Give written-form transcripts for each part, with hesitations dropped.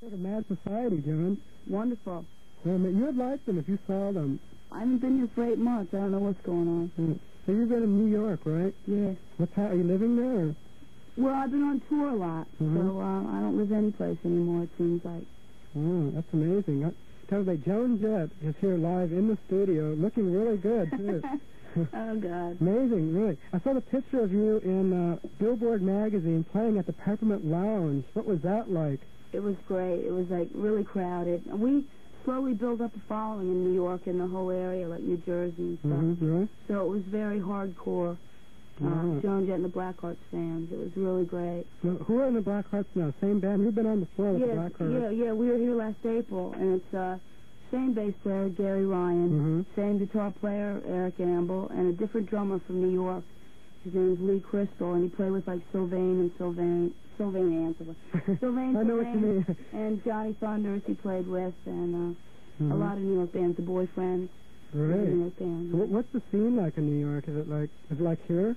Sort of Mad Society, Joan. Wonderful. You would like them if you saw them. I haven't been here for 8 months. I don't know what's going on. So you've been in New York, right? Yes. Are you living there? Or? Well, I've been on tour a lot, so I don't live any place anymore, it seems like. Oh, that's amazing. Tell me, Joan Jett is here live in the studio, looking really good, too. Oh, God. Amazing, really. I saw the picture of you in Billboard magazine playing at the Peppermint Lounge. What was that like? It was great. It was, like, really crowded. And we slowly built up a following in New York and the whole area, like New Jersey and stuff. Right. So it was very hardcore. Joan Jett and the Blackhearts fans. It was really great. Now, who are in the Blackhearts now? Same band? You've been on before with the Blackhearts. Yeah, we were here last April, and it's same bass player, Gary Ryan, same guitar player, Eric Amble, and a different drummer from New York. His name's Lee Crystal, and he played with, like, Sylvain Ansel. Sylvain, I know what you mean. And Johnny Thunders he played with, and a lot of New York bands, The Boyfriends. Right. New York bands. So what's the scene like in New York? Is it like here?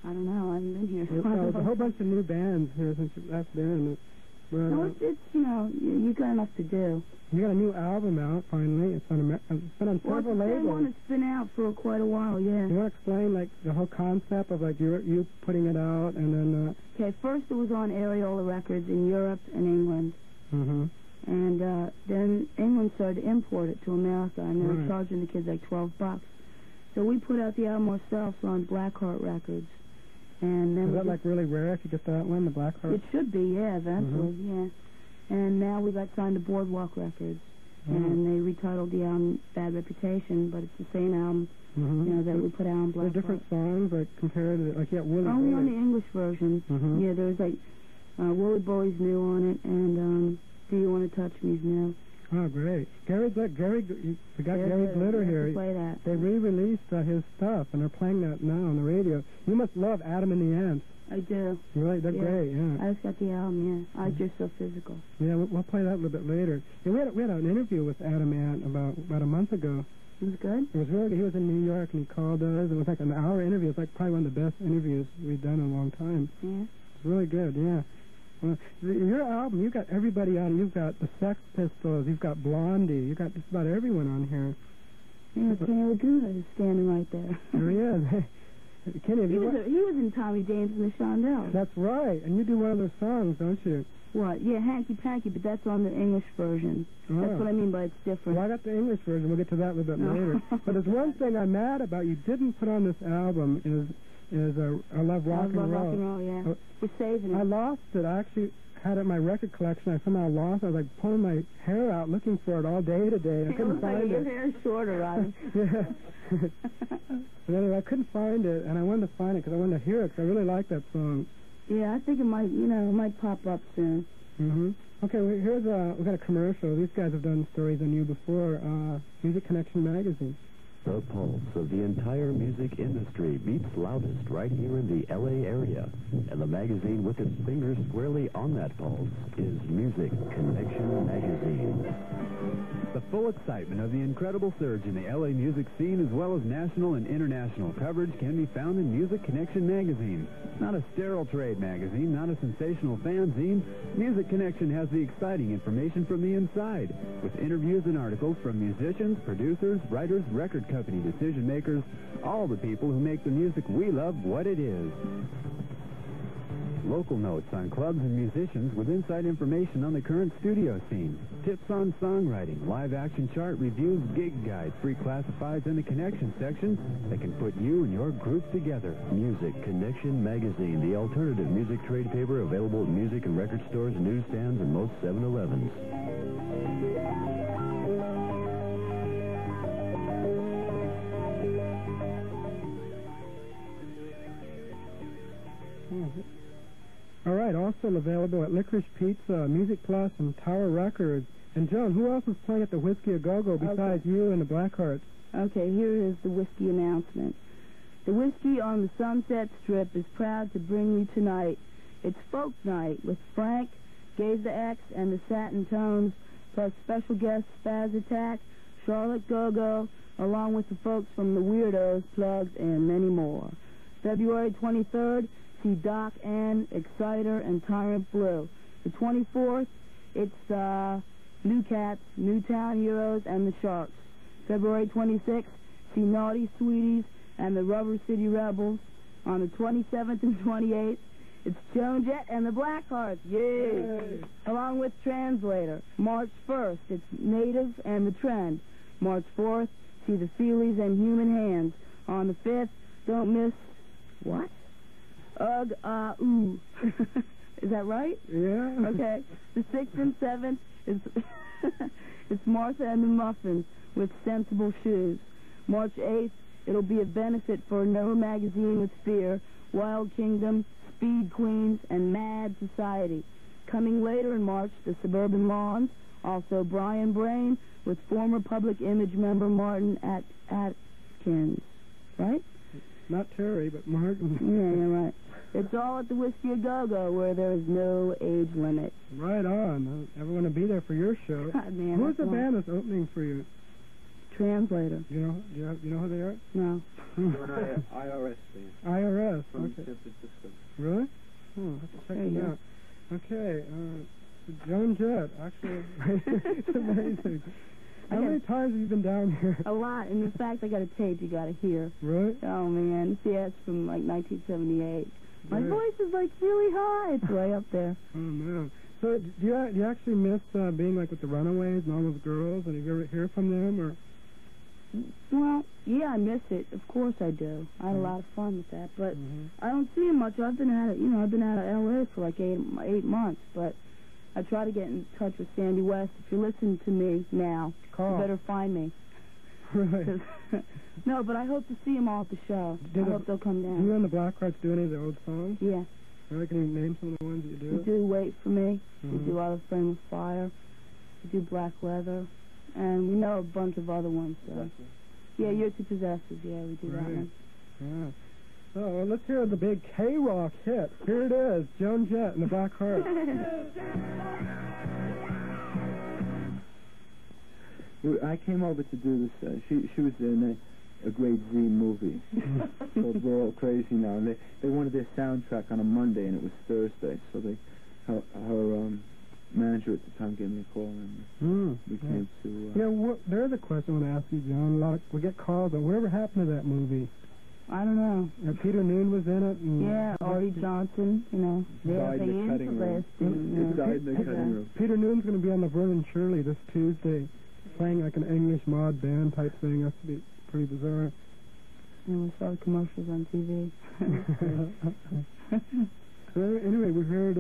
I don't know. I haven't been here. There's a whole bunch of new bands here since you've last been. No, it's you got enough to do. You got a new album out, finally. It's been on several labels. Well, it's the same one that's been out for quite a while, yeah. You want to explain, like, the whole concept of, like, you putting it out and then... Okay, first it was on Areola Records in Europe and England. And then England started to import it to America, and they were charging the kids like $12. So we put out the album ourselves on Blackheart Records. And then is that, like, really rare if you get that one, the Blackheart? It should be, yeah, eventually, yeah. And now we got signed to Boardwalk Records. And they retitled the album Bad Reputation, but it's the same album, that we put out on Blackheart. There are different songs, like, compared to, like, Willie Only on the English version. Yeah, there's, like, Willie Bully's new on it, and Do You Want to Touch Me's new. Oh, great. We got Gary Glitter here. Play that. They re-released his stuff, and they're playing that now on the radio. You must love Adam and the Ants. I do. Really? They're great, yeah. I just got the album, yeah. You're So Physical. Yeah, we'll play that a little bit later. Yeah, we had an interview with Adam Ant about a month ago. It was good? It was really good. He was in New York, and he called us. It was like an hour interview. It's like probably one of the best interviews we've done in a long time. Yeah? It's really good, yeah. Well, your album, you've got everybody on. You've got the Sex Pistols. You've got Blondie. You've got just about everyone on here. Yeah, Kenny Laguna is standing right there. There he is. Kenny, he was in Tommy James and the Shondells. That's right. And you do one of their songs, don't you? What? Yeah, Hanky Panky, but that's on the English version. Oh. That's what I mean by it's different. Well, I got the English version. We'll get to that a little bit later. But there's one thing I'm mad about you didn't put on this album is I Love Rock and Roll. Rock and Roll, yeah. We're saving it. I lost it. I actually had it in my record collection. I somehow lost it. I was like pulling my hair out looking for it all day today. I couldn't find it. Your hair is shorter, Rodney. Yeah. But anyway, I couldn't find it, and I wanted to find it because I wanted to hear it because I really like that song. Yeah, I think it might pop up soon. Okay, well, we got a commercial. These guys have done stories on you before. Music Connection magazine. The pulse of the entire music industry beats loudest right here in the L.A. area. And the magazine with its fingers squarely on that pulse is Music Connection magazine. The full excitement of the incredible surge in the L.A. music scene as well as national and international coverage can be found in Music Connection magazine. Not a sterile trade magazine, not a sensational fanzine, Music Connection has the exciting information from the inside, with interviews and articles from musicians, producers, writers, record company decision makers, all the people who make the music we love what it is. Local notes on clubs and musicians with inside information on the current studio scene. Tips on songwriting, live action chart reviews, gig guides, free classifieds, and the connection section that can put you and your group together. Music Connection magazine, the alternative music trade paper available at music and record stores, newsstands, and most 7-Elevens. All right, also available at Licorice Pizza, Music Plus, and Tower Records. And, Joan, who else is playing at the Whiskey A Go-Go besides you and the Blackhearts? Okay, here is the whiskey announcement. The Whiskey on the Sunset Strip is proud to bring you tonight. It's Folk Night with Frank, Gaze the X, and the Satin Tones, plus special guests Spaz Attack, Charlotte Go-Go, along with the folks from the Weirdos, Plugs, and many more. February 23rd, see Doc Ann, Exciter, and Tyrant Blue. The 24th, It's New Cats, Newtown Heroes, and the Sharks. February 26th, see Naughty Sweeties and the Rubber City Rebels. On the 27th and 28th, it's Joan Jett and the Blackhearts. Yay! Along with Translator. March 1st, it's Native and the Trend. March 4th, see the Feelies and Human Hands. On the 5th, don't miss... What? Ugh, ooh. Is that right? Yeah. Okay. The 6th and 7th is it's Martha and the Muffins with Sensible Shoes. March 8th, it'll be a benefit for No Magazine with Fear, Wild Kingdom, Speed Queens, and Mad Society. Coming later in March, the Suburban Lawns, also Brian Brain with former Public Image member Martin Atkins. Right? Not Terry, but Martin. Yeah, you're right. It's all at the Whiskey A Go-Go, where there is no age limit. Right on. Everyone will be there for your show. God, man, Who's the band that's opening for you? Translator. You know who they are? No. IRS band. IRS. From Okay. San Francisco. Really? Oh, I have to check There you them go. out. Okay. Joan Jett, actually. It's amazing. How many times have you been down here? A lot. And in fact, I got a tape you got to hear. Really? Oh, man. Yeah, it's from like 1978. My Right. voice is like really high. It's way up there. Oh, man. So do you actually miss being like with the Runaways and all those girls? And have you ever hear from them? Or? Well, yeah, I miss it. Of course I do. I had a lot of fun with that. But Mhm. I don't see him much. I've been out of L.A. for like eight months. But I try to get in touch with Sandy West. If you're listening to me now, Call. you better find me. Really? No, but I hope to see them all at the show. I hope they'll come Do you down. and the Blackhearts do any of the old songs? Yeah. Really? Can you name some of the ones that you do? We do Wait For Me. Mhm. We do Out of Frame with Fire. We do Black Leather. And we know a bunch of other ones. Yeah, You're Too Possessive. Yeah, we do that Right. one. Yeah. So let's hear the big KROQ hit. Here it is, Joan Jett and the Blackhearts. I came over to do this. She was in a grade Z movie called We're All Crazy Now. And they wanted their soundtrack on a Monday, and it was Thursday. So her manager at the time gave me a call, and we came to... Yeah, there's a question I want to ask you, John. We get calls on whatever happened to that movie. I don't know. Peter Noon was in it. And Yeah, Artie Johnson, died in the cutting room. It died in the cutting room. Peter Noon's going to be on Laverne and Shirley this Tuesday, playing like an English mod band type thing. That's to be pretty bizarre. And we saw the commercials on TV. So anyway, we heard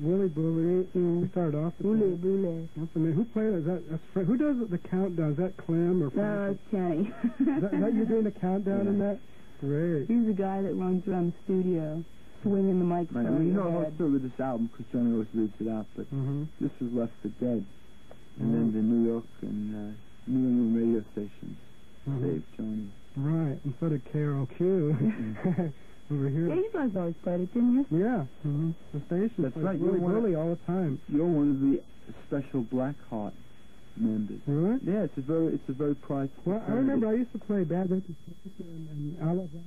Willie Bully. We started off with Boule, boule. What's the name? Who played it? That's Fred. Who does the countdown? Is that Clem or No, Frank? it's Kenny. Is that you doing the countdown in that? Great. He's the guy that runs around the studio, swinging the microphone. Right, you know on the your whole head. story with this album, because Johnny always leaves it out, but this was left for dead. And then the New York and New England radio stations saved Johnny. Right, and so did KROQ over here. Yeah, you guys always played it, didn't you? Yeah, the station. That's right. Willie Bully all the time. You're one of the special Blackheart members. Really? Yeah, it's a very prized. Well, I remember I used to play Bad Records and I love that.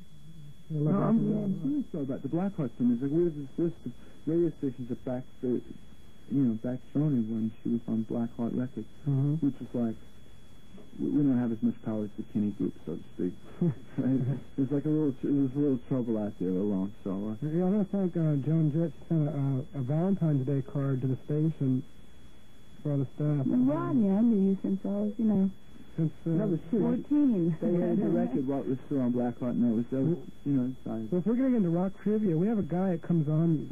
I'm really sorry about the Blackheart thing. There's we have this list of radio stations that backed Johnny when she was on Blackheart Records, which was like, we don't have as much power as the Kinney Group, so to speak. There's like there was a little trouble out there alone. So yeah, I want to thank Joan Jett. She sent a Valentine's Day card to the station for all the staff. Well, Rodney, I knew you since I was, Since that was true. 14. They had the record while it was still on Blackheart, and that was So if we're getting into rock trivia, we have a guy that comes on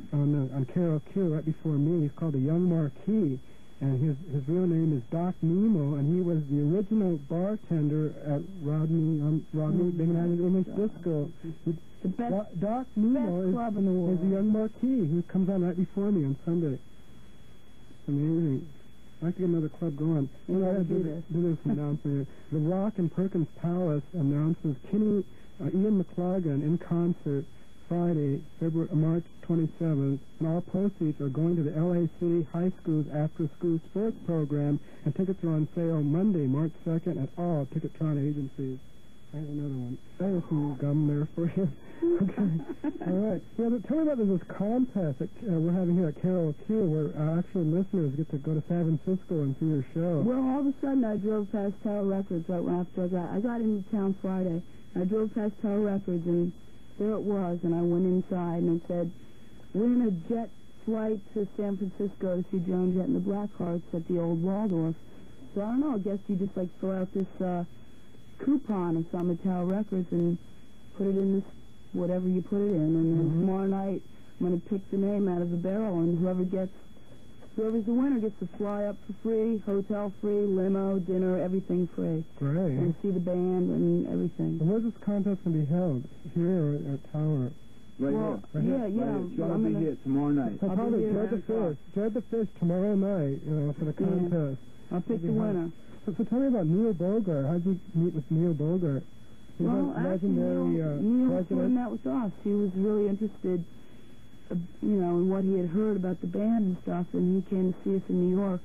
KROQ right before me. He's called the Young Marquis, and his real name is Doc Nemo, and he was the original bartender at Rodney Bingenheimer's English Disco. The best, Doc Nemo best club in the world. is the Young Marquis who comes on right before me on Sunday. Amazing. I'd like to get another club going. Do this announcement here. The Rock and Perkins Palace announces Ian McLagan in concert Friday, March 27th, and all proceeds are going to the L.A. City High School's after-school sports program, and tickets are on sale Monday, March 2nd, at all Ticketron agencies. There's another one. There's some gum there for you. Okay. All right. Yeah, but tell me about this contest that we're having here at KROQ where actual listeners get to go to San Francisco and see your show. Well, all of a sudden I drove past Tower Records right after I got into town Friday. I drove past Tower Records and there it was, and I went inside and it said, win a jet flight to San Francisco to see Joan Jett and the Blackhearts at the old Waldorf. So I don't know, I guess you just like fill out this coupon or something at Tower Records and put it in this, whatever you put it in, and then tomorrow night I'm going to pick the name out of the barrel, and whoever's the winner gets to fly up for free, hotel free, limo, dinner, everything free. Great. And see the band and everything. And where's this contest going to be held? Here or at Tower? Right well, here. Yeah. It's going to be here tomorrow night. So probably Dread the Fish tomorrow night, for the contest. I'll pick the winner. So tell me about Neil Bogart. How'd you meet with Neil Bogart? Well, actually, Neil sort of met with us. He was really interested, in what he had heard about the band and stuff, and he came to see us in New York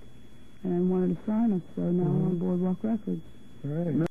and wanted to sign us, so now we're on Boardwalk Records. Right.